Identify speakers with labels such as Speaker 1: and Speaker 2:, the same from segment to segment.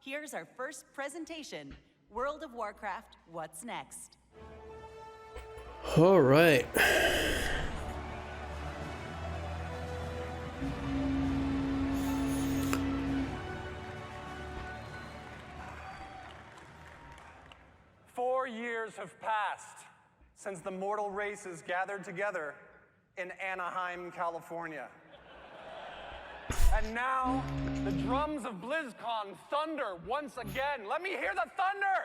Speaker 1: here's our first presentation, World of Warcraft, What's Next?
Speaker 2: All right.
Speaker 3: Four years have passed since the mortal races gathered together in Anaheim, California. And now, the drums of BlizzCon thunder once again. Let me hear the thunder!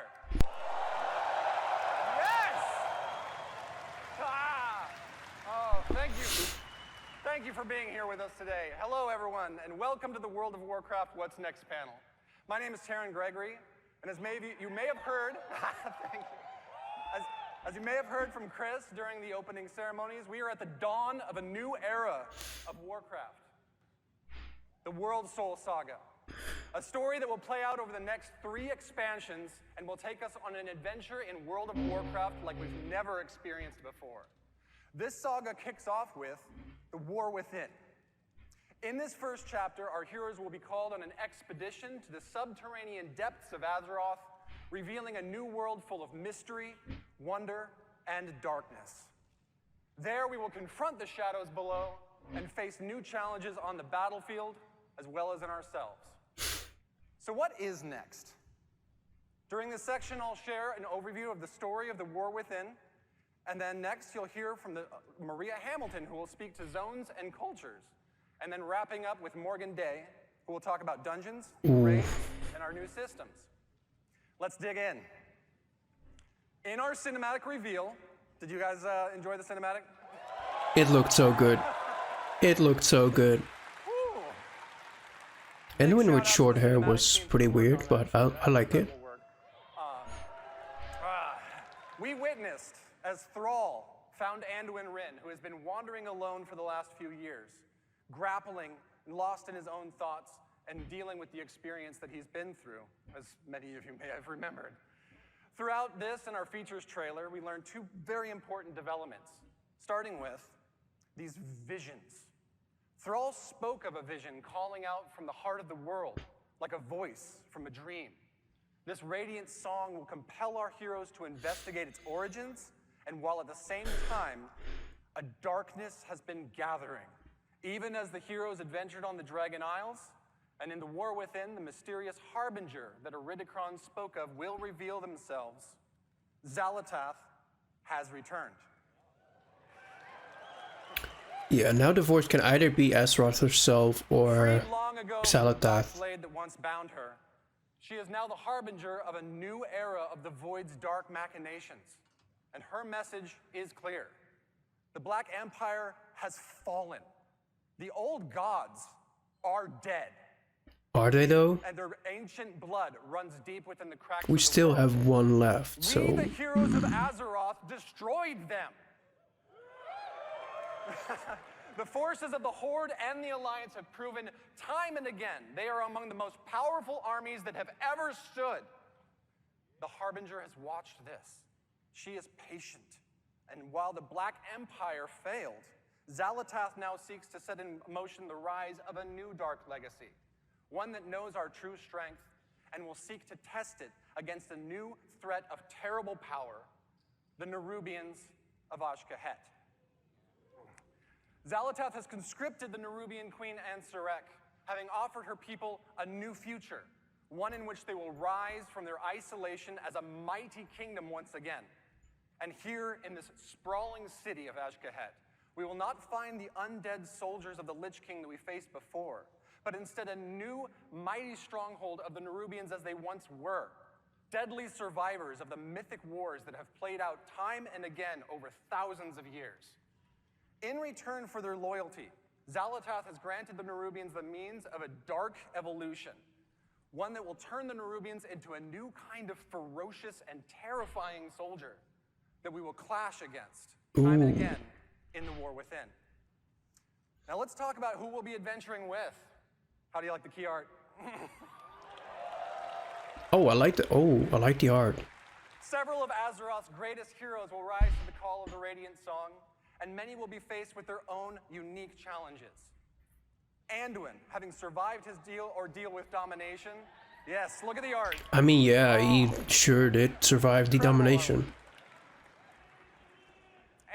Speaker 3: Yes! Oh, thank you. Thank you for being here with us today. Hello, everyone, and welcome to the World of Warcraft What's Next panel. My name is Taryn Gregory, and as you may have heard, thank you. As you may have heard from Chris during the opening ceremonies, we are at the dawn of a new era of Warcraft. The World Soul Saga. A story that will play out over the next 3 expansions and will take us on an adventure in World of Warcraft like we've never experienced before. This saga kicks off with the War Within. In this first chapter, our heroes will be called on an expedition to the subterranean depths of Azeroth, revealing a new world full of mystery, wonder, and darkness. There we will confront the shadows below and face new challenges on the battlefield as well as in ourselves. So what is next? During this section, I'll share an overview of the story of the War Within, and then next you'll hear from Maria Hamilton, who will speak to zones and cultures, and then wrapping up with Morgan Day, who will talk about dungeons, raids, and our new systems. Let's dig in. In our cinematic reveal, did you guys enjoy the cinematic?
Speaker 2: It looked so good. It looked so good. Anyone with short hair was pretty weird, but I like it.
Speaker 3: We witnessed as Thrall found Anduin Wrynn, who has been wandering alone for the last few years, grappling and lost in his own thoughts and dealing with the experience that he's been through, as many of you may have remembered. Throughout this and our features trailer, we learned 2 very important developments, starting with these visions. Thrall spoke of a vision calling out from the heart of the world, like a voice from a dream. This radiant song will compel our heroes to investigate its origins, and while at the same time, a darkness has been gathering. Even as the heroes adventured on the Dragon Isles, and in the War Within, the mysterious harbinger that Iridikron spoke of will reveal themselves. Xal'atath has returned.
Speaker 2: Yeah, now the voice can either be Azeroth herself or Xal'atath.
Speaker 3: Blade that once bound her. She is now the harbinger of a new era of the Void's dark machinations. And her message is clear. The Black Empire has fallen. The old gods are dead.
Speaker 2: Are they though?
Speaker 3: And their ancient blood runs deep within the cracks
Speaker 2: We
Speaker 3: of the
Speaker 2: still
Speaker 3: world.
Speaker 2: have one left, so...
Speaker 3: We, the heroes of Azeroth, destroyed them. The forces of the Horde and the Alliance have proven time and again they are among the most powerful armies that have ever stood. The Harbinger has watched this. She is patient. And while the Black Empire failed, Xal'atath now seeks to set in motion the rise of a new dark legacy, one that knows our true strength and will seek to test it against a new threat of terrible power, the Nerubians of Azj-Kahet. Xal'atath has conscripted the Nerubian queen Ansurek, having offered her people a new future, one in which they will rise from their isolation as a mighty kingdom once again. And here in this sprawling city of Azj-Kahet, we will not find the undead soldiers of the Lich King that we faced before, but instead a new mighty stronghold of the Nerubians as they once were, deadly survivors of the mythic wars that have played out time and again over thousands of years. In return for their loyalty, Xal'atath has granted the Nerubians the means of a dark evolution, one that will turn the Nerubians into a new kind of ferocious and terrifying soldier that we will clash against time and again in the War Within. Now let's talk about who we'll be adventuring with. How do you like the key art?
Speaker 2: I like the art.
Speaker 3: Several of Azeroth's greatest heroes will rise to the call of the Radiant Song, and many will be faced with their own unique challenges. Anduin, having survived his ordeal with domination, Yes, look at the art.
Speaker 2: I mean, yeah, he sure did survive the domination.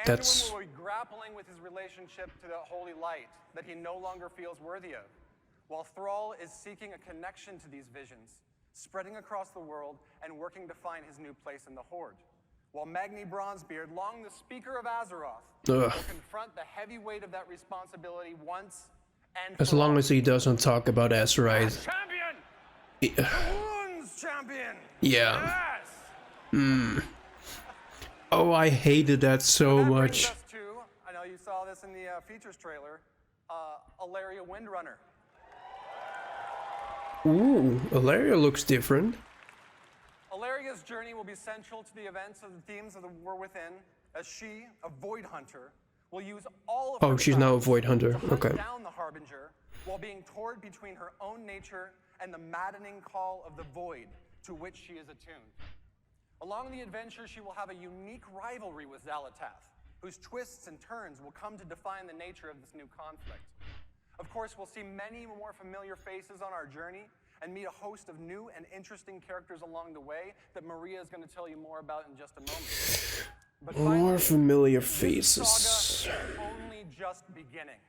Speaker 2: That's...
Speaker 3: Anduin will be grappling with his relationship to the holy light that he no longer feels worthy of, while Thrall is seeking a connection to these visions, spreading across the world and working to find his new place in the Horde. While Magni Bronzebeard, long the Speaker of Azeroth, will confront the heavy weight of that responsibility once and
Speaker 2: as
Speaker 3: for
Speaker 2: long
Speaker 3: all.
Speaker 2: as he doesn't talk about Azeroth.
Speaker 3: Champion!
Speaker 2: Yeah.
Speaker 3: Wounds champion!
Speaker 2: Yeah.
Speaker 3: Yes!
Speaker 2: Oh, I hated that so
Speaker 3: That brings
Speaker 2: much.
Speaker 3: us to, I know you saw this in the features trailer, Alaria Windrunner.
Speaker 2: Ooh, Alaria looks different.
Speaker 3: Alaria's journey will be central to the events of the themes of the War Within, as she, a Void Hunter, will use all of her
Speaker 2: Oh, she's now a
Speaker 3: powers
Speaker 2: Void Hunter.
Speaker 3: to hunt
Speaker 2: Okay.
Speaker 3: down the Harbinger while being torn between her own nature and the maddening call of the Void to which she is attuned. Along the adventure, she will have a unique rivalry with Xal'atath, whose twists and turns will come to define the nature of this new conflict. Of course, we'll see many more familiar faces on our journey and meet a host of new and interesting characters along the way that Maria is going to tell you more about in just a moment. But
Speaker 2: More
Speaker 3: finally,
Speaker 2: familiar
Speaker 3: this
Speaker 2: faces.
Speaker 3: saga is only just beginning.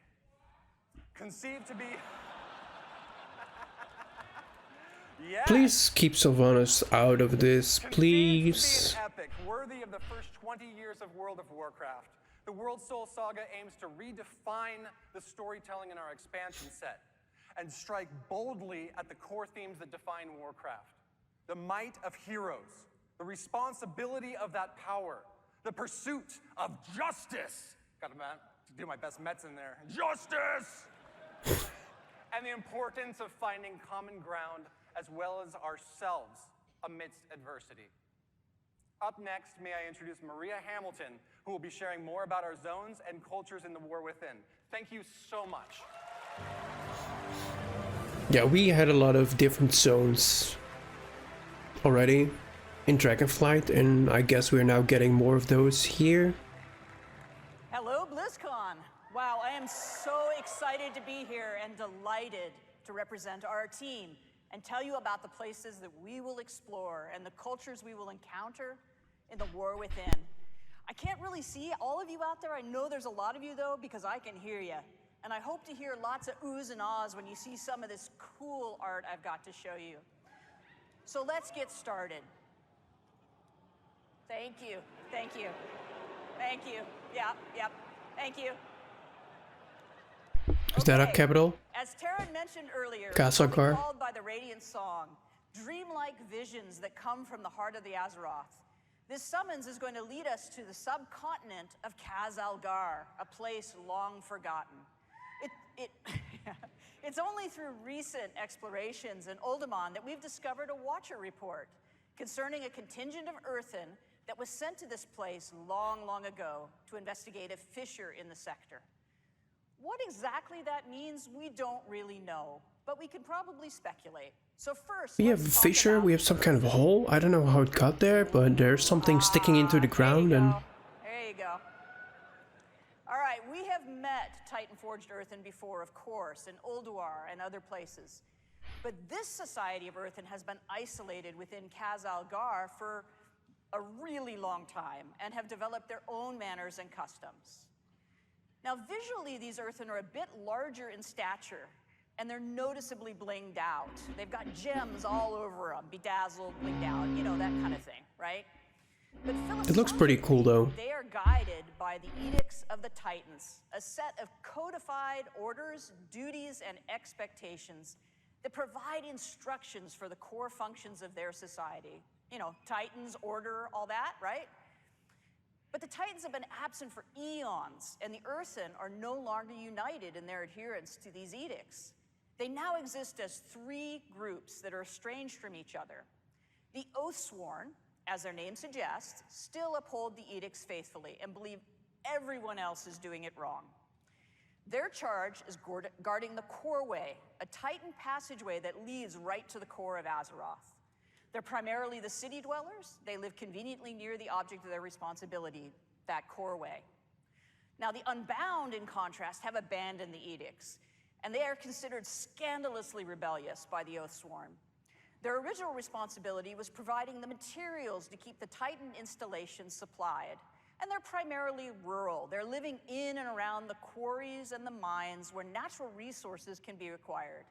Speaker 3: Conceived to be... Yes.
Speaker 2: Please keep Sylvanas out of this,
Speaker 3: Conceived
Speaker 2: please.
Speaker 3: to be an epic worthy of the first 20 years of World of Warcraft, the World Soul Saga aims to redefine the storytelling in our expansion set and strike boldly at the core themes that define Warcraft. The might of heroes, the responsibility of that power, the pursuit of justice. Gotta do my best Mets in there. Justice! And the importance of finding common ground as well as ourselves amidst adversity. Up next, may I introduce Maria Hamilton, who will be sharing more about our zones and cultures in the War Within. Thank you so much.
Speaker 2: Yeah, we had a lot of different zones already in Dragonflight, and I guess we're now getting more of those here.
Speaker 1: Hello, BlizzCon. Wow, I am so excited to be here and delighted to represent our team and tell you about the places that we will explore and the cultures we will encounter in the War Within. I can't really see all of you out there. I know there's a lot of you, though, because I can hear you. And I hope to hear lots of oohs and ahs when you see some of this cool art I've got to show you. So let's get started. Thank you, thank you, thank you. Yep, thank you.
Speaker 2: Is that a capital?
Speaker 1: As Taryn mentioned earlier,
Speaker 2: Kasakar.
Speaker 1: called by the Radiant Song, dreamlike visions that come from the heart of the Azeroth. This summons is going to lead us to the subcontinent of Khazalgar, a place long forgotten. It's only through recent explorations in Uldaman that we've discovered a Watcher report concerning a contingent of Earthen that was sent to this place long, long ago to investigate a fissure in the sector. What exactly that means, we don't really know, but we can probably speculate. So first,
Speaker 2: We have a fissure, we have some kind of hole. I don't know how it got there, but there's something sticking into the ground and...
Speaker 1: There you go. All right, we have met Titan-forged Earthen before, of course, in Ulduar and other places. But this society of Earthen has been isolated within Khazalgar for a really long time and have developed their own manners and customs. Now, visually, these Earthen are a bit larger in stature, and they're noticeably blinged out. They've got gems all over them, bedazzled, blinged out, you know, that kind of thing, right? But
Speaker 2: It looks pretty cool, though.
Speaker 1: They are guided by the Edicts of the Titans, a set of codified orders, duties, and expectations that provide instructions for the core functions of their society. You know, Titans, order, all that, right? But the Titans have been absent for eons, and the Earthen are no longer united in their adherence to these edicts. They now exist as three groups that are estranged from each other. The Oathsworn, as their name suggests, still uphold the edicts faithfully and believe everyone else is doing it wrong. Their charge is guarding the Core Way, a Titan passageway that leads right to the core of Azeroth. They're primarily the city dwellers. They live conveniently near the object of their responsibility, that Core Way. Now, the Unbound, in contrast, have abandoned the edicts, and they are considered scandalously rebellious by the Oathsworn. Their original responsibility was providing the materials to keep the Titan installation supplied. And they're primarily rural. They're living in and around the quarries and the mines where natural resources can be acquired.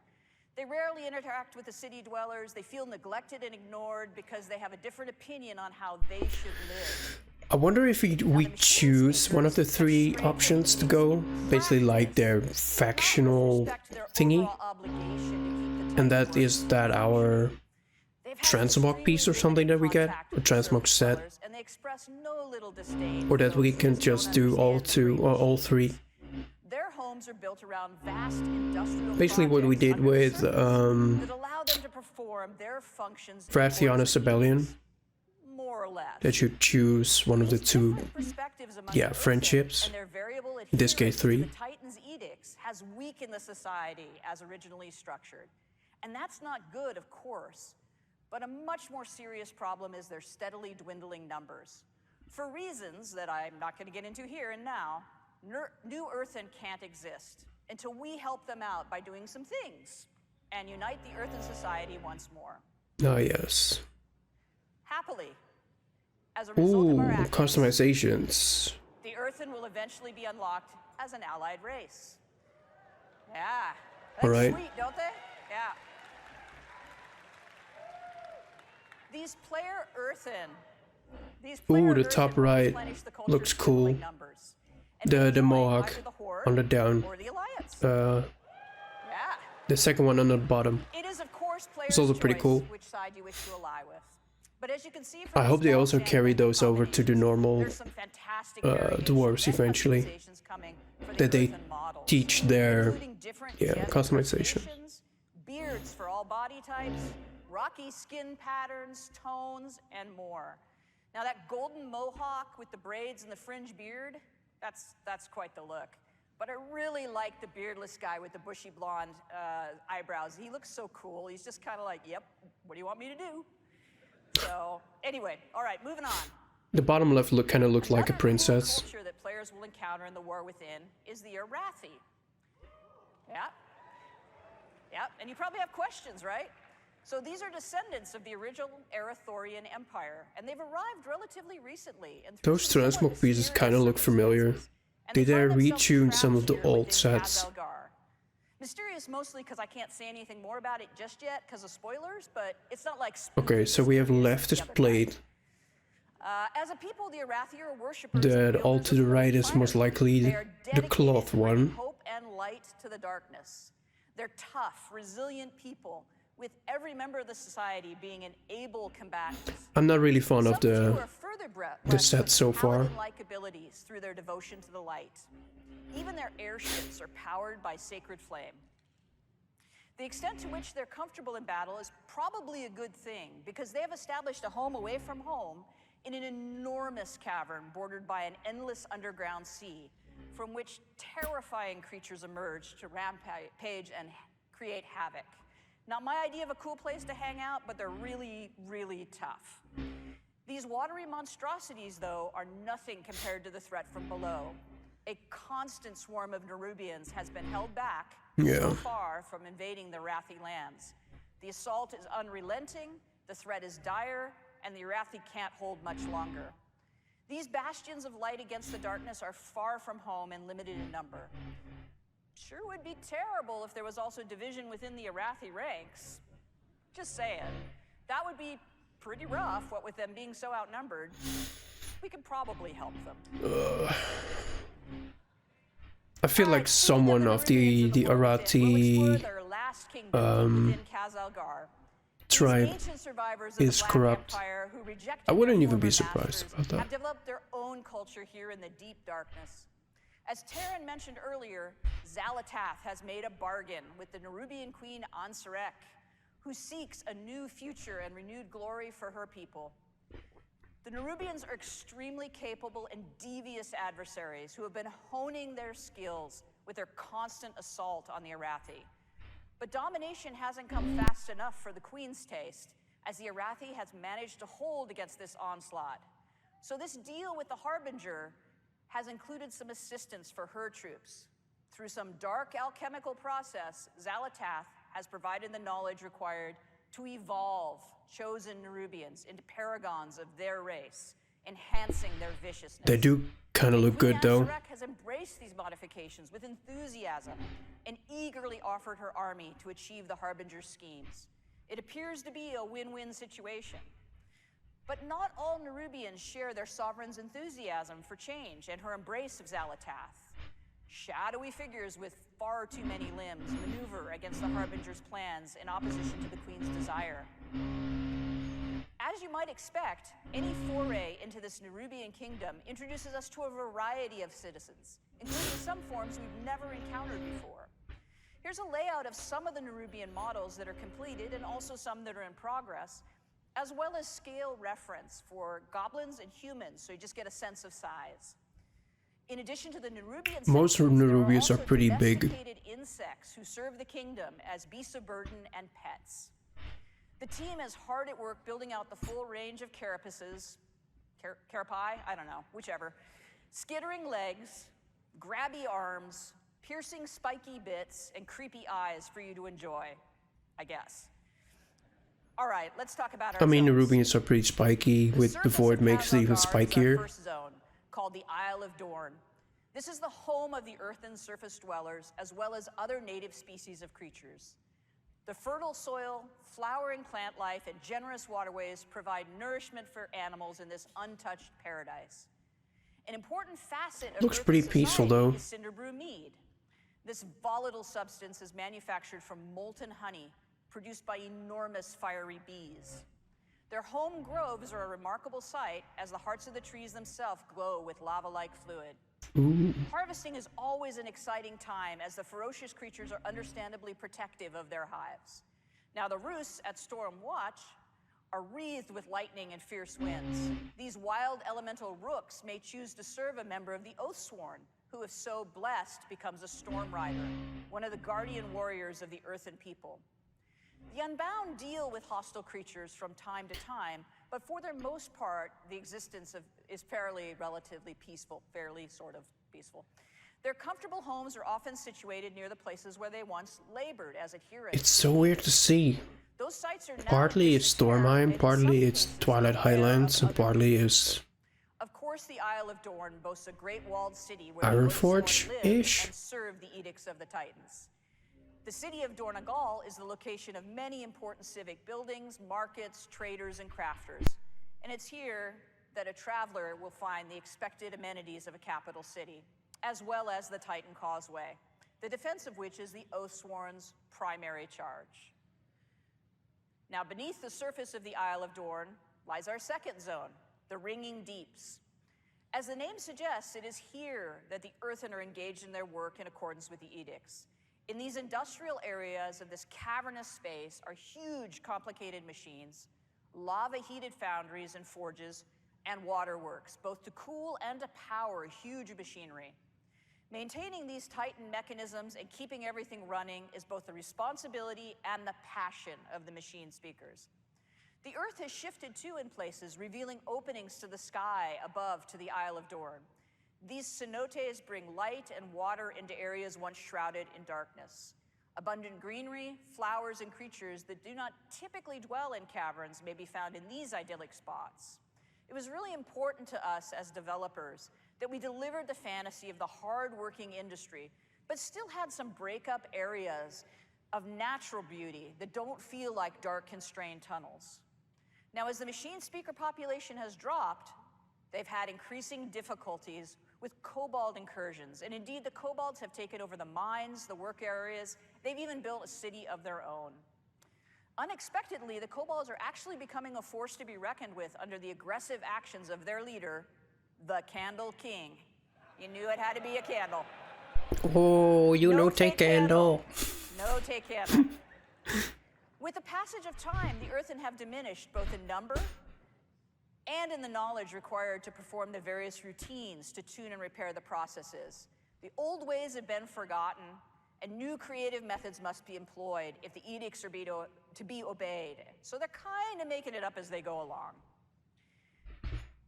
Speaker 1: They rarely interact with the city dwellers. They feel neglected and ignored because they have a different opinion on how they should live.
Speaker 2: I wonder if we choose one of the three options to go, basically like their factional thingy, and that is that our transmog piece or something that we get, a transmog set, or that we can just do all two or all three.
Speaker 1: Their homes are built around vast industrial
Speaker 2: Basically what we did with
Speaker 1: that allow them to perform their functions
Speaker 2: Vrathiana Rebellion,
Speaker 1: more or less.
Speaker 2: that you choose one of the two, yeah, friendships, in this case 3.
Speaker 1: The Titan's edicts has weakened the society as originally structured. And that's not good, of course. But a much more serious problem is their steadily dwindling numbers. For reasons that I'm not going to get into here and now, New Earthen can't exist until we help them out by doing some things and unite the Earthen society once more.
Speaker 2: Ah, yes.
Speaker 1: Happily, as a result of our actions,
Speaker 2: customizations.
Speaker 1: the Earthen will eventually be unlocked as an allied race. Yeah.
Speaker 2: All
Speaker 1: That's
Speaker 2: right.
Speaker 1: sweet, don't they? Yeah. These player Earthen.
Speaker 2: Ooh, the top right looks cool. The Mohawk on the down. The second one on the bottom.
Speaker 1: It is, of course,
Speaker 2: It's also pretty cool.
Speaker 1: which side you wish to ally with. But as you can see
Speaker 2: I hope they also carry those over to the normal dwarves eventually. That they teach their customization.
Speaker 1: Beards for all body types, rocky skin patterns, tones, and more. Now that golden mohawk with the braids and the fringe beard, that's quite the look. But I really like the beardless guy with the bushy blonde eyebrows. He looks so cool. He's just kind of like, yep, what do you want me to do? So anyway, all right, moving on.
Speaker 2: The bottom left kind of looked like a
Speaker 1: Another
Speaker 2: princess.
Speaker 1: culture that players will encounter in the War Within is the Arathi. Yeah, and you probably have questions, right? So these are descendants of the original Arathorian Empire, and they've arrived relatively recently. And
Speaker 2: Those transmog pieces kind of look familiar. Did they retune some of the old sets?
Speaker 1: Mysterious mostly because I can't say anything more about it just yet because of spoilers, but it's not like...
Speaker 2: Okay, so we have leftist plate.
Speaker 1: As a people, the Arathi are worshippers.
Speaker 2: That all to the right is most likely the cloth one.
Speaker 1: Hope and light to the darkness. They're tough, resilient people, with every member of the society being an able combatant.
Speaker 2: I'm not really fond of the set so far.
Speaker 1: Like abilities through their devotion to the light. Even their airships are powered by sacred flame. The extent to which they're comfortable in battle is probably a good thing, because they have established a home away from home in an enormous cavern bordered by an endless underground sea, from which terrifying creatures emerge to rampage and create havoc. Not my idea of a cool place to hang out, but they're really, really tough. These watery monstrosities, though, are nothing compared to the threat from below. A constant swarm of Nerubians has been held back so far from invading the Arathi lands. The assault is unrelenting, the threat is dire, and the Arathi can't hold much longer. These bastions of light against the darkness are far from home and limited in number. Sure would be terrible if there was also division within the Arathi ranks. Just saying. That would be pretty rough, what with them being so outnumbered. We could probably help them.
Speaker 2: I feel like someone of the Arathi tribe is corrupt. I wouldn't even be surprised about that.
Speaker 1: Have developed their own culture here in the deep darkness. As Terran mentioned earlier, Xalatath has made a bargain with the Nerubian queen Ansarek, who seeks a new future and renewed glory for her people. The Nerubians are extremely capable and devious adversaries who have been honing their skills with their constant assault on the Arathi. But domination hasn't come fast enough for the Queen's taste, as the Arathi has managed to hold against this onslaught. So this deal with the Harbinger has included some assistance for her troops. Through some dark alchemical process, Xalatath has provided the knowledge required to evolve chosen Nerubians into paragons of their race, enhancing their viciousness.
Speaker 2: They do kind of look good though.
Speaker 1: Azurek has embraced these modifications with enthusiasm and eagerly offered her army to achieve the Harbinger's schemes. It appears to be a win-win situation. But not all Nerubians share their sovereign's enthusiasm for change and her embrace of Xalatath. Shadowy figures with far too many limbs maneuver against the Harbinger's plans in opposition to the Queen's desire. As you might expect, any foray into this Nerubian kingdom introduces us to a variety of citizens, including some forms we've never encountered before. Here's a layout of some of the Nerubian models that are completed and also some that are in progress, as well as scale reference for goblins and humans, so you just get a sense of size. In addition to the Nerubian
Speaker 2: Most
Speaker 1: citizens, there
Speaker 2: Nerubians are
Speaker 1: also
Speaker 2: pretty big.
Speaker 1: domesticated insects who serve the kingdom as beasts of burden and pets. The team is hard at work building out the full range of carapaces, carapae, I don't know, whichever, skittering legs, grabby arms, piercing spiky bits, and creepy eyes for you to enjoy, I guess. All right, let's talk about our
Speaker 2: I mean,
Speaker 1: zones.
Speaker 2: Nerubians are pretty spiky before it makes it even
Speaker 1: Kazalgar is our
Speaker 2: spikier.
Speaker 1: first zone, called the Isle of Dorn. This is the home of the earthen surface dwellers, as well as other native species of creatures. The fertile soil, flowering plant life, and generous waterways provide nourishment for animals in this untouched paradise. An important facet of
Speaker 2: Looks
Speaker 1: earthen
Speaker 2: pretty peaceful,
Speaker 1: society
Speaker 2: though.
Speaker 1: is Cinderbrew mead. This volatile substance is manufactured from molten honey produced by enormous fiery bees. Their home groves are a remarkable sight, as the hearts of the trees themselves glow with lava-like fluid.
Speaker 2: Ooh.
Speaker 1: Harvesting is always an exciting time, as the ferocious creatures are understandably protective of their hives. Now, the roosts at Storm Watch are wreathed with lightning and fierce winds. These wild elemental rooks may choose to serve a member of the Oathsworn, who, if so blessed, becomes a Storm Rider, one of the guardian warriors of the earthen people. The Unbound deal with hostile creatures from time to time, but for their most part, the existence is relatively peaceful, fairly sort of peaceful. Their comfortable homes are often situated near the places where they once labored as adherents.
Speaker 2: It's so weird to see.
Speaker 1: Those sites are now
Speaker 2: Partly it's Stormheim,
Speaker 1: and in
Speaker 2: partly
Speaker 1: some
Speaker 2: it's
Speaker 1: cases,
Speaker 2: Twilight
Speaker 1: the lair of
Speaker 2: Highlands, and
Speaker 1: other
Speaker 2: partly
Speaker 1: creatures.
Speaker 2: is
Speaker 1: Of course, the Isle of Dorn boasts a great walled city where the
Speaker 2: Ironforge-ish.
Speaker 1: Oathsworn live and serve the edicts of the Titans. The city of Dornagal is the location of many important civic buildings, markets, traders, and crafters. And it's here that a traveler will find the expected amenities of a capital city, as well as the Titan Causeway, the defense of which is the Oathsworn's primary charge. Now, beneath the surface of the Isle of Dorn lies our second zone, the Ringing Deeps. As the name suggests, it is here that the Earthen are engaged in their work in accordance with the edicts. In these industrial areas of this cavernous space are huge, complicated machines, lava-heated foundries and forges, and waterworks, both to cool and to power huge machinery. Maintaining these Titan mechanisms and keeping everything running is both the responsibility and the passion of the machine speakers. The Earth has shifted too in places, revealing openings to the sky above to the Isle of Dorn. These cenotes bring light and water into areas once shrouded in darkness. Abundant greenery, flowers, and creatures that do not typically dwell in caverns may be found in these idyllic spots. It was really important to us as developers that we delivered the fantasy of the hard-working industry, but still had some break-up areas of natural beauty that don't feel like dark, constrained tunnels. Now, as the machine speaker population has dropped, they've had increasing difficulties with kobold incursions, and indeed the kobolds have taken over the mines, the work areas. They've even built a city of their own. Unexpectedly, the kobolds are actually becoming a force to be reckoned with under the aggressive actions of their leader, the Candle King. You knew it had to be a candle.
Speaker 2: oh, you
Speaker 1: No
Speaker 2: know,
Speaker 1: take
Speaker 2: take candle.
Speaker 1: No take candle. With the passage of time, the Earthen have diminished both in number and in the knowledge required to perform the various routines to tune and repair the processes. The old ways have been forgotten, and new creative methods must be employed if the edicts are to be obeyed. So they're kind of making it up as they go along.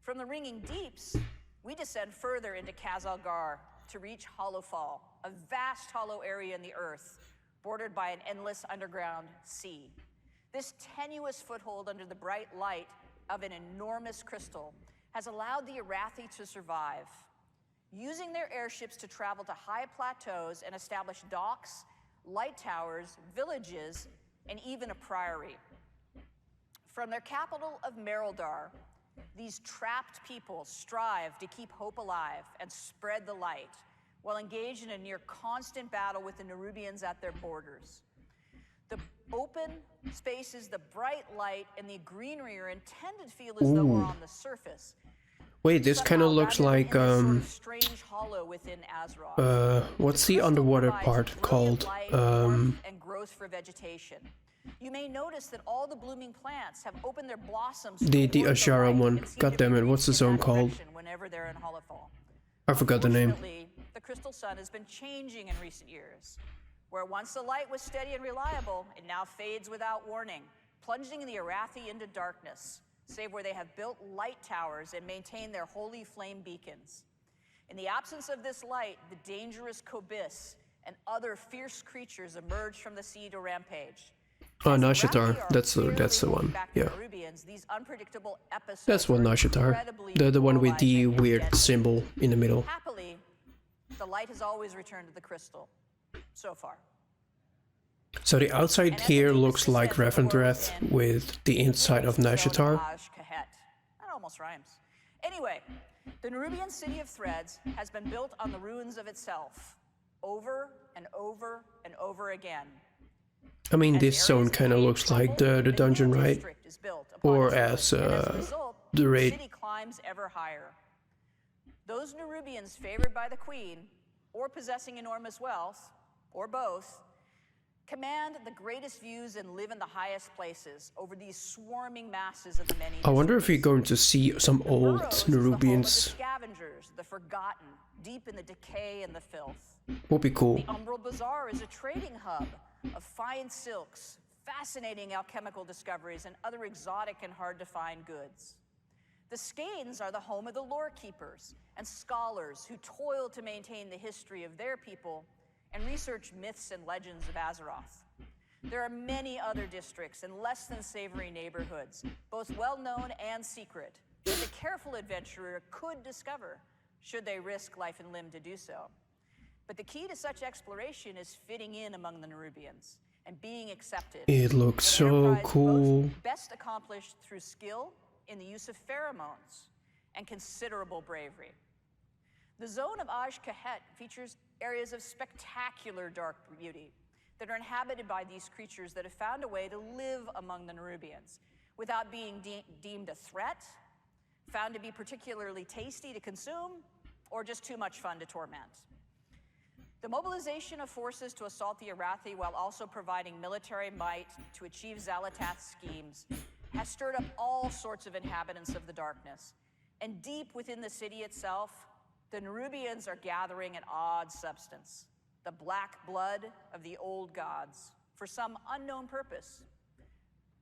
Speaker 1: From the Ringing Deeps, we descend further into Kazalgar to reach Hollowfall, a vast hollow area in the earth, bordered by an endless underground sea. This tenuous foothold under the bright light of an enormous crystal has allowed the Arathi to survive, using their airships to travel to high plateaus and establish docks, light towers, villages, and even a priory. From their capital of Merildar, these trapped people strive to keep hope alive and spread the light, while engaged in a near constant battle with the Nerubians at their borders. The open spaces, the bright light, and the greenery are intended to feel as though we're on the surface.
Speaker 2: Wait, this kind of looks like
Speaker 1: strange hollow within Azeroth.
Speaker 2: what's the underwater part called?
Speaker 1: And growth for vegetation. You may notice that all the blooming plants have opened their blossoms.
Speaker 2: The Ashara one. God damn it, what's the zone called?
Speaker 1: Whenever they're in Holofall.
Speaker 2: I forgot the name.
Speaker 1: The crystal sun has been changing in recent years. Where once the light was steady and reliable, it now fades without warning, plunging the Arathi into darkness, save where they have built light towers and maintain their holy flame beacons. In the absence of this light, the dangerous Kobis and other fierce creatures emerge from the sea to rampage.
Speaker 2: Oh, Nashatar. That's the one. Yeah. That's one Nashatar. The one with the weird symbol in the middle.
Speaker 1: Happily, the light has always returned to the crystal. So far.
Speaker 2: So the outside here looks like Revendreth with the inside of Nashatar.
Speaker 1: That almost rhymes. Anyway, the Nerubian city of Threads has been built on the ruins of itself, over and over and over again.
Speaker 2: I mean, this zone kind of looks like the dungeon, right? Or as the raid.
Speaker 1: The city climbs ever higher. Those Nerubians favored by the queen, or possessing enormous wealth, or both, command the greatest views and live in the highest places over these swarming masses of the many.
Speaker 2: I wonder if we're going to see some old Nerubians.
Speaker 1: The scavengers, the forgotten, deep in the decay and the filth.
Speaker 2: Would be cool.
Speaker 1: The Umbral Bazaar is a trading hub of fine silks, fascinating alchemical discoveries, and other exotic and hard-to-find goods. The Skanes are the home of the lore keepers and scholars who toil to maintain the history of their people and research myths and legends of Azeroth. There are many other districts and less than savory neighborhoods, both well-known and secret, that the careful adventurer could discover, should they risk life and limb to do so. But the key to such exploration is fitting in among the Nerubians and being accepted.
Speaker 2: It looks so cool.
Speaker 1: Best accomplished through skill in the use of pheromones and considerable bravery. The zone of Aj-Kahet features areas of spectacular dark beauty that are inhabited by these creatures that have found a way to live among the Nerubians without being deemed a threat, found to be particularly tasty to consume, or just too much fun to torment. The mobilization of forces to assault the Arathi while also providing military might to achieve Xalatath's schemes has stirred up all sorts of inhabitants of the darkness. And deep within the city itself, the Nerubians are gathering an odd substance, the black blood of the old gods, for some unknown purpose.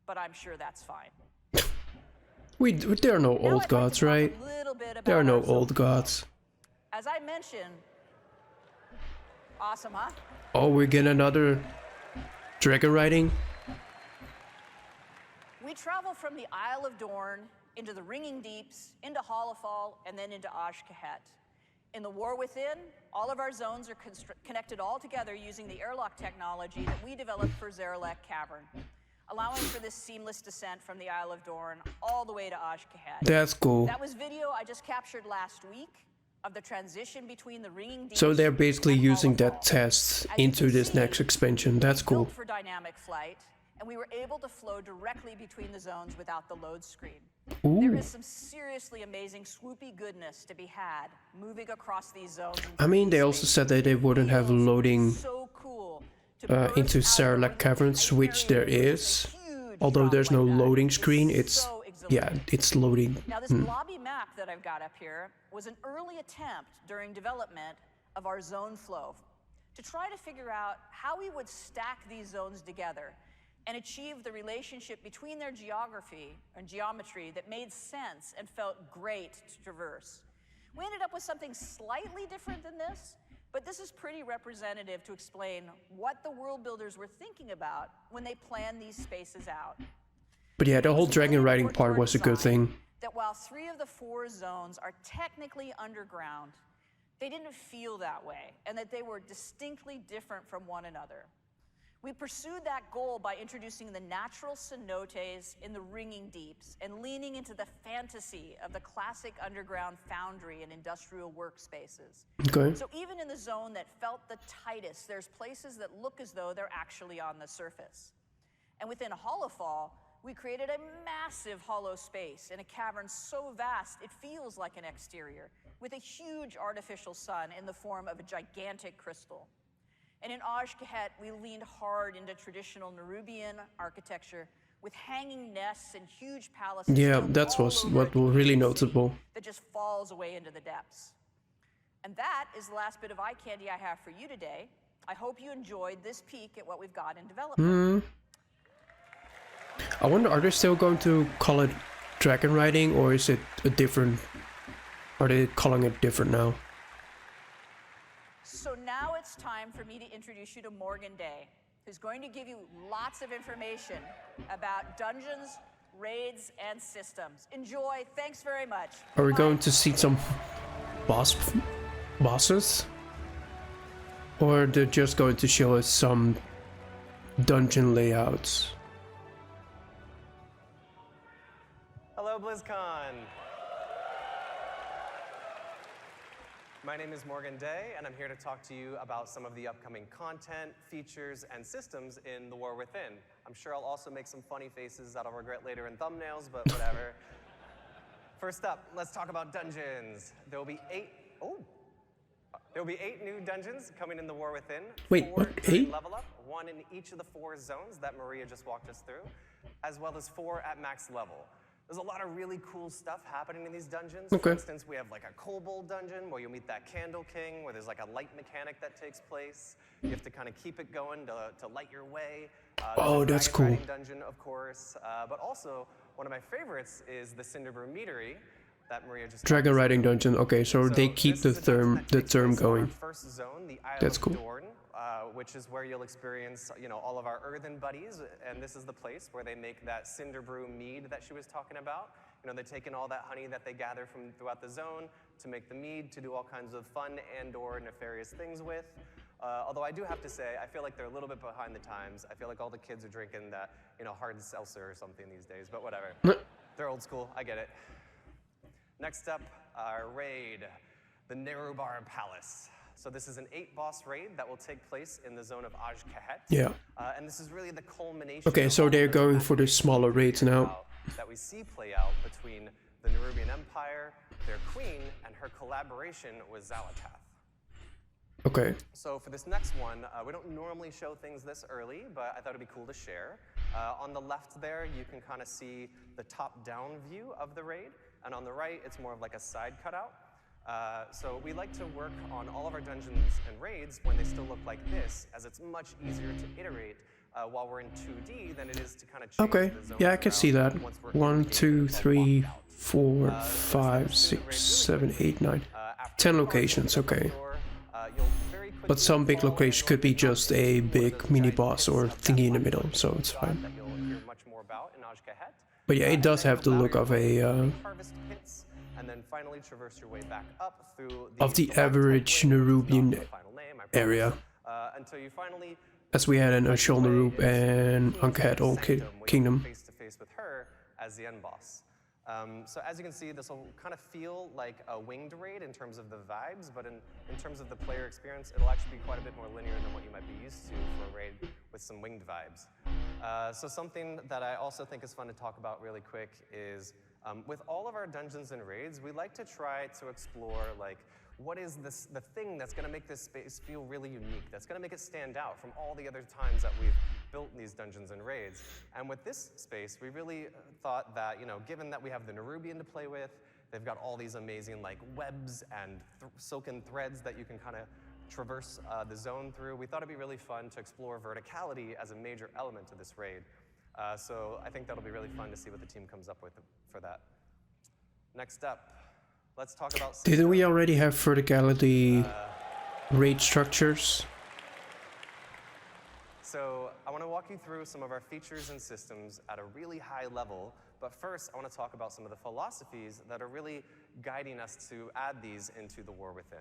Speaker 1: But I'm sure that's fine.
Speaker 2: There are no old gods, right? There are no old gods.
Speaker 1: As I mentioned, awesome, huh?
Speaker 2: Oh, we're getting another dragon riding?
Speaker 1: We travel from the Isle of Dorn into the Ringing Deeps, into Holofall, and then into Aj-Kahet. In the War Within, all of our zones are connected all together using the airlock technology that we developed for Zaralek Cavern, allowing for this seamless descent from the Isle of Dorn all the way to Aj-Kahet.
Speaker 2: That's cool.
Speaker 1: That was video I just captured last week of the transition between the Ringing Deeps.
Speaker 2: So they're basically using that test into this next expansion. That's cool.
Speaker 1: Built for dynamic flight, and we were able to flow directly between the zones without the load screen.
Speaker 2: Ooh.
Speaker 1: There is some seriously amazing swoopy goodness to be had moving across these zones.
Speaker 2: I mean, they also said that they wouldn't have loading
Speaker 1: So cool
Speaker 2: into Sarlacc Caverns, which there is. Although there's no loading screen, it's, yeah, it's loading.
Speaker 1: Now this blobby map that I've got up here was an early attempt during development of our zone flow to try to figure out how we would stack these zones together and achieve the relationship between their geography and geometry that made sense and felt great to traverse. We ended up with something slightly different than this, But this is pretty representative to explain what the world builders were thinking about when they planned these spaces out.
Speaker 2: But yeah, the whole dragon riding
Speaker 1: Important
Speaker 2: part was a good
Speaker 1: design
Speaker 2: thing.
Speaker 1: That while 3 of the 4 zones are technically underground, they didn't feel that way, and that they were distinctly different from one another. We pursued that goal by introducing the natural cenotes in the ringing deeps and leaning into the fantasy of the classic underground foundry and industrial workspaces.
Speaker 2: Okay.
Speaker 1: So even in the zone that felt the tightest, there's places that look as though they're actually on the surface. And within Hollowfall, we created a massive hollow space in a cavern so vast it feels like an exterior, with a huge artificial sun in the form of a gigantic crystal. And in Aj-Kahet, we leaned hard into traditional Nerubian architecture with hanging nests and huge palaces.
Speaker 2: Yeah,
Speaker 1: built
Speaker 2: that's
Speaker 1: all
Speaker 2: was
Speaker 1: over
Speaker 2: what
Speaker 1: a
Speaker 2: was really
Speaker 1: community city
Speaker 2: notable.
Speaker 1: that just falls away into the depths. And that is the last bit of eye candy I have for you today. I hope you enjoyed this peek at what we've got in development.
Speaker 2: I wonder, are they still going to call it dragon riding, or is it a different... Are they calling it different now?
Speaker 1: So now it's time for me to introduce you to Morgan Day, who's going to give you lots of information about dungeons, raids, and systems. Enjoy. Thanks very much.
Speaker 2: Are we
Speaker 1: Bye.
Speaker 2: going to see some bosses? Or they're just going to show us some dungeon layouts?
Speaker 4: Hello, BlizzCon! My name is Morgan Day, and I'm here to talk to you about some of the upcoming content, features, and systems in The War Within. I'm sure I'll also make some funny faces that I'll regret later in thumbnails, but whatever. First up, let's talk about dungeons. There will be 8 new dungeons coming in The War Within.
Speaker 2: Wait,
Speaker 4: 4
Speaker 2: what?
Speaker 4: during
Speaker 2: 8?
Speaker 4: Level up, 1 in each of the 4 zones that Maria just walked us through, as well as 4 at max level. There's a lot of really cool stuff happening in these dungeons.
Speaker 2: Okay.
Speaker 4: For instance, we have like a kobold dungeon where you'll meet that candle king, where there's like a light mechanic that takes place. You have to kind of keep it going to light your way.
Speaker 2: Oh,
Speaker 4: there's a
Speaker 2: that's
Speaker 4: dragon
Speaker 2: cool.
Speaker 4: riding dungeon, of course. But also, one of my favorites is the Cinderbrew Meadery that Maria just
Speaker 2: Dragon
Speaker 4: talked
Speaker 2: riding
Speaker 4: about.
Speaker 2: dungeon. Okay, so they keep
Speaker 4: this
Speaker 2: the
Speaker 4: is a dungeon
Speaker 2: term
Speaker 4: that takes place on our
Speaker 2: going.
Speaker 4: First zone, the Isle
Speaker 2: That's
Speaker 4: of
Speaker 2: cool.
Speaker 4: Dorne, which is where you'll experience, all of our earthen buddies, and this is the place where they make that Cinderbrew mead that she was talking about. They're taking all that honey that they gather from throughout the zone to make the mead, to do all kinds of fun and/or nefarious things with. Although I do have to say, I feel like they're a little bit behind the times. I feel like all the kids are drinking that, hard seltzer or something these days, but whatever. They're old school, I get it. Next up, our raid, the Nerubar Palace. So this is an 8-boss raid that will take place in the zone of Aj-Kahet.
Speaker 2: Yeah.
Speaker 4: And this is really the culmination.
Speaker 2: Okay,
Speaker 4: of
Speaker 2: so
Speaker 4: all
Speaker 2: they're
Speaker 4: the
Speaker 2: going for the
Speaker 4: activities
Speaker 2: smaller raids now.
Speaker 4: that we see play out between the Nerubian Empire, their queen, and her collaboration with Xal'atath.
Speaker 2: Okay.
Speaker 4: So for this next one, we don't normally show things this early, but I thought it'd be cool to share. On the left there, you can kind of see the top-down view of the raid, and on the right, it's more of like a side cutout. So we like to work on all of our dungeons and raids when they still look like this, as it's much easier to iterate while we're in 2D than it is to kind of change
Speaker 2: Okay.
Speaker 4: the zones
Speaker 2: Yeah, I can see
Speaker 4: around
Speaker 2: that.
Speaker 4: once we're in
Speaker 2: 1,
Speaker 4: the game
Speaker 2: 2,
Speaker 4: and it's all
Speaker 2: 3,
Speaker 4: blocked out.
Speaker 2: 4,
Speaker 4: This is
Speaker 2: 5,
Speaker 4: the
Speaker 2: 6,
Speaker 4: raid
Speaker 2: 7,
Speaker 4: really
Speaker 2: 8, 9.
Speaker 4: after
Speaker 2: 10
Speaker 4: you
Speaker 2: locations,
Speaker 4: park at the
Speaker 2: okay.
Speaker 4: door, you'll very quickly
Speaker 2: But some big
Speaker 4: fall
Speaker 2: locations
Speaker 4: into
Speaker 2: could be
Speaker 4: a
Speaker 2: just a
Speaker 4: one of
Speaker 2: big
Speaker 4: those
Speaker 2: mini
Speaker 4: giant
Speaker 2: boss or
Speaker 4: pits of
Speaker 2: thingy in the
Speaker 4: that
Speaker 2: middle,
Speaker 4: black
Speaker 2: so
Speaker 4: marble
Speaker 2: it's
Speaker 4: god
Speaker 2: fine.
Speaker 4: that you'll hear much more about in Aj-Kahet.
Speaker 2: But yeah, it
Speaker 4: And
Speaker 2: does
Speaker 4: then
Speaker 2: have the
Speaker 4: you'll
Speaker 2: look
Speaker 4: bow
Speaker 2: of
Speaker 4: your way
Speaker 2: a
Speaker 4: through the harvest pits, and then finally traverse your way back up through
Speaker 2: of the
Speaker 4: stalactite
Speaker 2: average
Speaker 4: way, which is not
Speaker 2: Nerubian
Speaker 4: the final name, I promise,
Speaker 2: area,
Speaker 4: until you finally
Speaker 2: as we had in Ashol Nerub and Ankhet Old Kingdom.
Speaker 4: face to face with her as the end boss. So as you can see, this will kind of feel like a winged raid in terms of the vibes, but in terms of the player experience, it'll actually be quite a bit more linear than what you might be used to for a raid with some winged vibes. So something that I also think is fun to talk about really quick is with all of our dungeons and raids, we like to try to explore like what is the thing that's going to make this space feel really unique, that's going to make it stand out from all the other times that we've built these dungeons and raids. And with this space, we really thought that, given that we have the Nerubian to play with, they've got all these amazing like webs and silken threads that you can kind of traverse the zone through, we thought it'd be really fun to explore verticality as a major element to this raid. So I think that'll be really fun to see what the team comes up with for that. Next up, let's talk about
Speaker 2: Didn't we
Speaker 4: systems.
Speaker 2: already have verticality raid structures.
Speaker 4: So I want to walk you through some of our features and systems at a really high level, but first I want to talk about some of the philosophies that are really guiding us to add these into the War Within.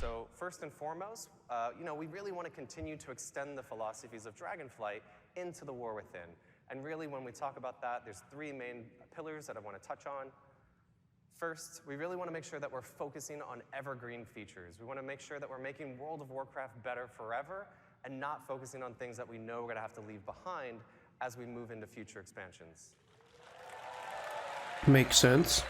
Speaker 4: So first and foremost, we really want to continue to extend the philosophies of Dragonflight into the War Within. And really, when we talk about that, there's three main pillars that I want to touch on. First, we really want to make sure that we're focusing on evergreen features. We want to make sure that we're making World of Warcraft better forever and not focusing on things that we know we're going to have to leave behind as we move into future expansions.
Speaker 2: Makes sense.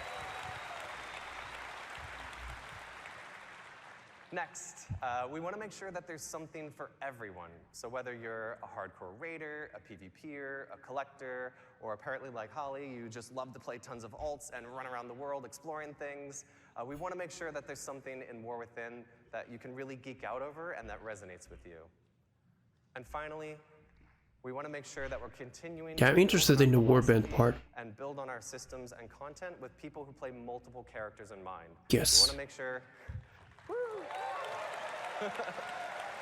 Speaker 4: Next, we want to make sure that there's something for everyone. So whether you're a hardcore raider, a PvPer, a collector, or apparently like Holly, you just love to play tons of alts and run around the world exploring things, we want to make sure that there's something in War Within that you can really geek out over and that resonates with you. And finally, we want to make sure that we're continuing
Speaker 2: Yeah, I'm interested in the warband part.
Speaker 4: And build on our systems and content with people who play multiple characters in mind.
Speaker 2: Yes.
Speaker 4: We want to make sure...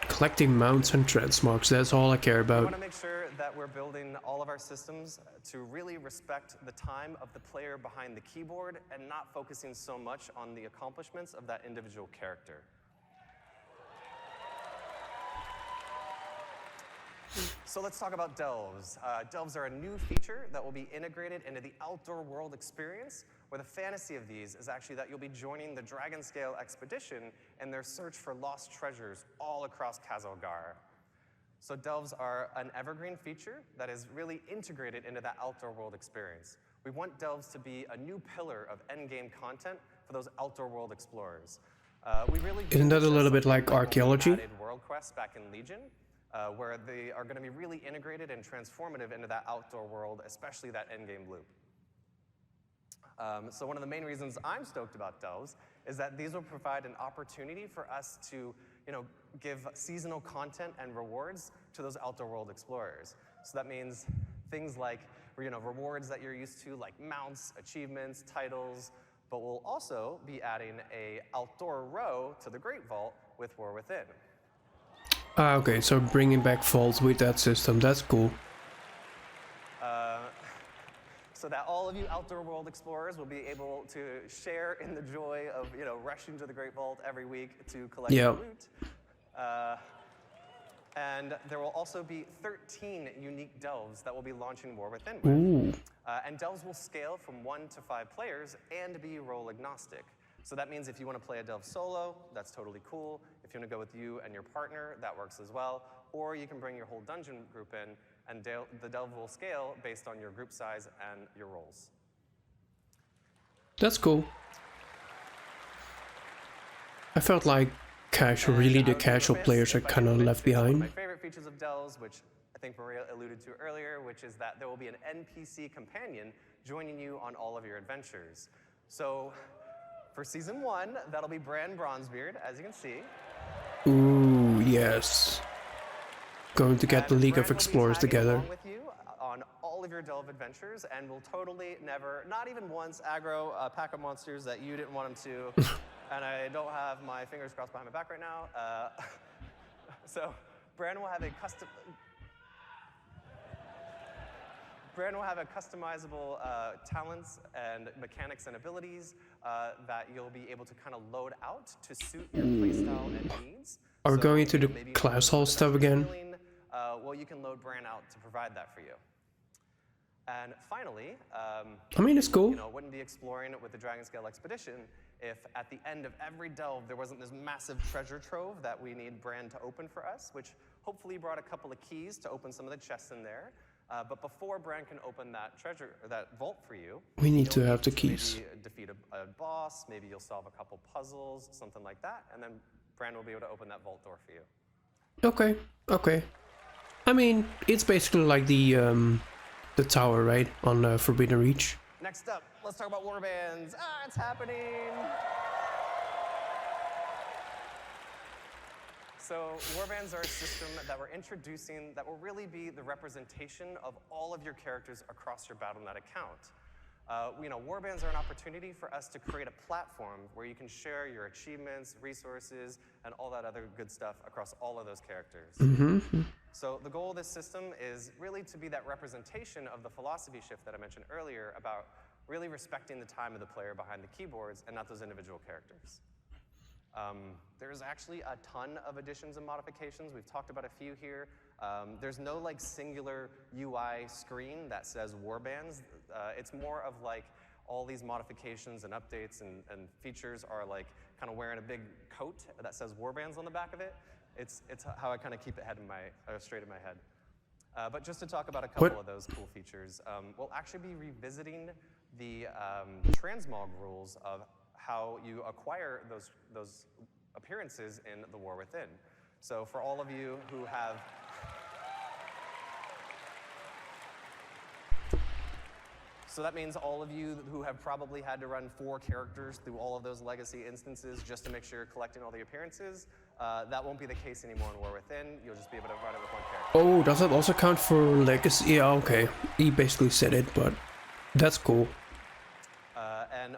Speaker 2: Collecting mounts and transmarks, that's all I care
Speaker 4: We
Speaker 2: about.
Speaker 4: want to make sure that we're building all of our systems to really respect the time of the player behind the keyboard and not focusing so much on the accomplishments of that individual character. So let's talk about delves. Delves are a new feature that will be integrated into the outdoor world experience, where the fantasy of these is actually that you'll be joining the Dragonscale expedition in their search for lost treasures all across Khazalgar. So delves are an evergreen feature that is really integrated into that outdoor world experience. We want delves to be a new pillar of endgame content for those outdoor world explorers.
Speaker 2: Isn't that a little bit like archaeology?
Speaker 4: Added world quests back in Legion, where they are going to be really integrated and transformative into that outdoor world, especially that endgame loop. So one of the main reasons I'm stoked about delves is that these will provide an opportunity for us to, give seasonal content and rewards to those outdoor world explorers. So that means things like, rewards that you're used to, like mounts, achievements, titles, but we'll also be adding a outdoor row to the Great Vault with War Within.
Speaker 2: Okay, so bringing back vaults with that system, that's cool.
Speaker 4: So that all of you outdoor world explorers will be able to share in the joy of, rushing to the Great Vault every week to collect loot. And there will also be 13 unique delves that will be launching War Within with. And delves will scale from 1 to 5 players and be role agnostic. So that means if you want to play a delve solo, that's totally cool. If you want to go with you and your partner, that works as well. Or you can bring your whole dungeon group in, and the delve will scale based on your group size and your roles.
Speaker 2: That's cool. I felt like the casual players are kind of left behind.
Speaker 4: My favorite features of delves, which I think Maria alluded to earlier, which is that there will be an NPC companion joining you on all of your adventures. So for Season 1, that'll be Bran Bronzebeard, as you can see.
Speaker 2: Ooh, yes. Going to get the League of Explorers together.
Speaker 4: Along with you on all of your delve adventures, and will totally never, not even once, aggro a pack of monsters that you didn't want him to. And I don't have my fingers crossed behind my back right now. So Bran will have a customizable talents and mechanics and abilities that you'll be able to kind of load out to suit your playstyle and needs.
Speaker 2: Are we going into the class hall stuff again?
Speaker 4: Well, you can load Bran out to provide that for you. And finally,
Speaker 2: I mean, it's cool.
Speaker 4: Wouldn't be exploring with the Dragonscale expedition if at the end of every delve there wasn't this massive treasure trove that we need Bran to open for us, which hopefully brought a couple of keys to open some of the chests in there. But before Bran can open that that vault for you,
Speaker 2: we need to have the keys.
Speaker 4: Maybe defeat a boss, maybe you'll solve a couple puzzles, something like that, and then Bran will be able to open that vault door for you.
Speaker 2: Okay. I mean, it's basically like the tower, right, on Forbidden Reach.
Speaker 4: Next up, let's talk about warbands. It's happening! So warbands are a system that we're introducing that will really be the representation of all of your characters across your Battle.net account. Warbands are an opportunity for us to create a platform where you can share your achievements, resources, and all that other good stuff across all of those characters. So the goal of this system is really to be that representation of the philosophy shift that I mentioned earlier about really respecting the time of the player behind the keyboards and not those individual characters. There's actually a ton of additions and modifications. We've talked about a few here. There's no like singular UI screen that says Warbands. It's more of like all these modifications and updates and features are like kind of wearing a big coat that says Warbands on the back of it. It's how I kind of keep it straight in my head. But just to talk about a couple of those cool features, we'll actually be revisiting the transmog rules of how you acquire those appearances in the War Within. So for all of you who have So that means all of you who have probably had to run 4 characters through all of those legacy instances just to make sure you're collecting all the appearances, that won't be the case anymore in War Within. You'll just be able to run it with 1 character.
Speaker 2: Oh, does that also count for legacy? Yeah, okay. He basically said it, but that's cool.
Speaker 4: And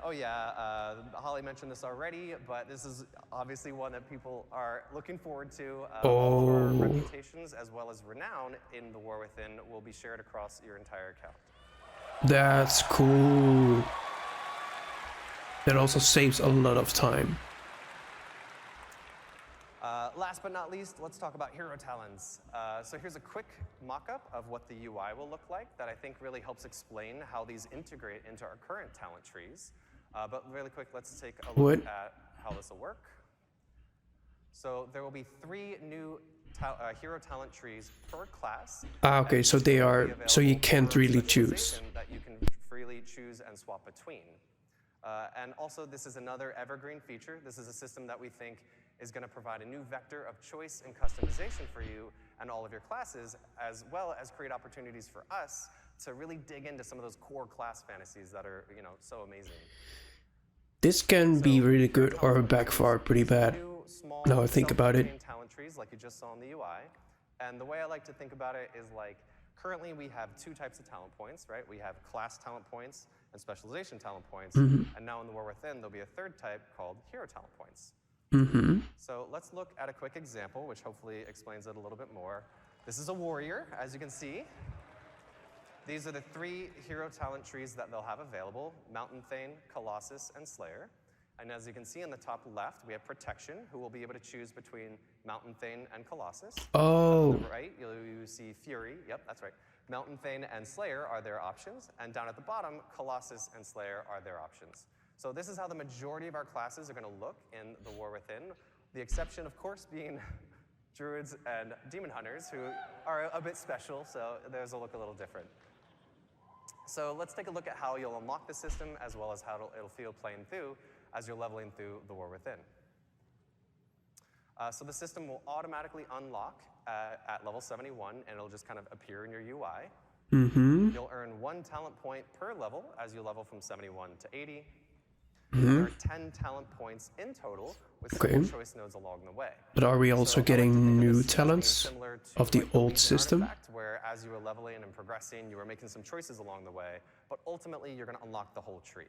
Speaker 4: Holly mentioned this already, but this is obviously one that people are looking forward to. All of our reputations as well as renown in the War Within will be shared across your entire account.
Speaker 2: That's cool. That also saves a lot of time.
Speaker 4: Last but not least, let's talk about hero talents. So here's a quick mock-up of what the UI will look like that I think really helps explain how these integrate into our current talent trees. But really quick, let's take a look at how this will work. So there will be 3 new hero talent trees per class.
Speaker 2: Okay, so they are, so you can't really choose.
Speaker 4: That you can freely choose and swap between. And also, this is another evergreen feature. This is a system that we think is going to provide a new vector of choice and customization for you and all of your classes, as well as create opportunities for us to really dig into some of those core class fantasies that are, so amazing.
Speaker 2: This can be really good or backfire pretty bad. Now I think about it.
Speaker 4: Talent trees like you just saw in the UI. And the way I like to think about it is like, currently we have 2 types of talent points, right? We have class talent points and specialization talent points. And now in the War Within, there'll be a 3rd type called hero talent points. So let's look at a quick example, which hopefully explains it a little bit more. This is a warrior, as you can see. These are the 3 hero talent trees that they'll have available: Mountain Thane, Colossus, and Slayer. And as you can see in the top left, we have Protection, who will be able to choose between Mountain Thane and Colossus.
Speaker 2: Oh.
Speaker 4: On the right, you see Fury. Yep, that's right. Mountain Thane and Slayer are their options. And down at the bottom, Colossus and Slayer are their options. So this is how the majority of our classes are going to look in the War Within. The exception, of course, being Druids and Demon Hunters, who are a bit special, so theirs will look a little different. So let's take a look at how you'll unlock the system, as well as how it'll feel playing through as you're leveling through the War Within. So the system will automatically unlock at level 71, and it'll just kind of appear in your UI. You'll earn 1 talent point per level as you level from 71 to 80. There are 10 talent points in total with 4 choice nodes along the way.
Speaker 2: But are we also getting new talents of the old system?
Speaker 4: Effect, where as you were leveling and progressing, you were making some choices along the way, but ultimately you're going to unlock the whole tree.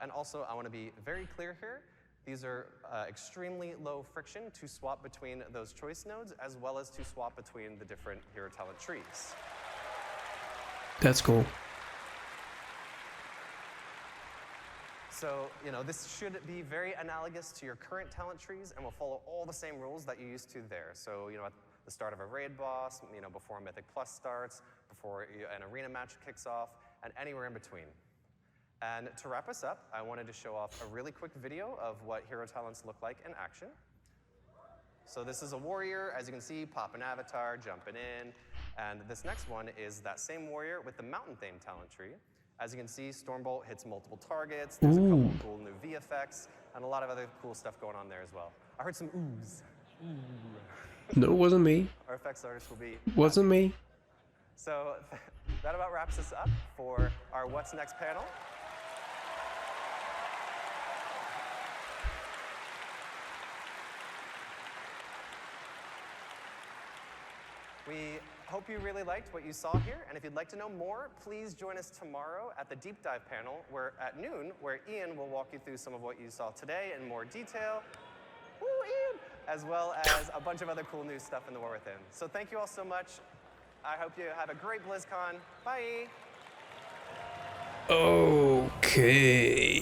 Speaker 4: And also, I want to be very clear here. These are extremely low friction to swap between those choice nodes, as well as to swap between the different hero talent trees.
Speaker 2: That's cool.
Speaker 4: So, this should be very analogous to your current talent trees and will follow all the same rules that you used to there. So, at the start of a raid boss, before a Mythic Plus starts, before an arena match kicks off, and anywhere in between. And to wrap us up, I wanted to show off a really quick video of what hero talents look like in action. So this is a warrior, as you can see, popping avatar, jumping in. And this next one is that same warrior with the Mountain Thane talent tree. As you can see, Stormbolt hits multiple targets. There's a couple of cool new V effects, and a lot of other cool stuff going on there as well. I heard some oohs.
Speaker 2: No, it wasn't me.
Speaker 4: Our effects artist will be...
Speaker 2: Wasn't me.
Speaker 4: So that about wraps us up for our What's Next panel. We hope you really liked what you saw here, and if you'd like to know more, please join us tomorrow at the deep dive panel at noon, where Ian will walk you through some of what you saw today in more detail. Woo, Ian! As well as a bunch of other cool new stuff in the War Within. So thank you all so much. I hope you have a great BlizzCon. Bye!
Speaker 2: Okay.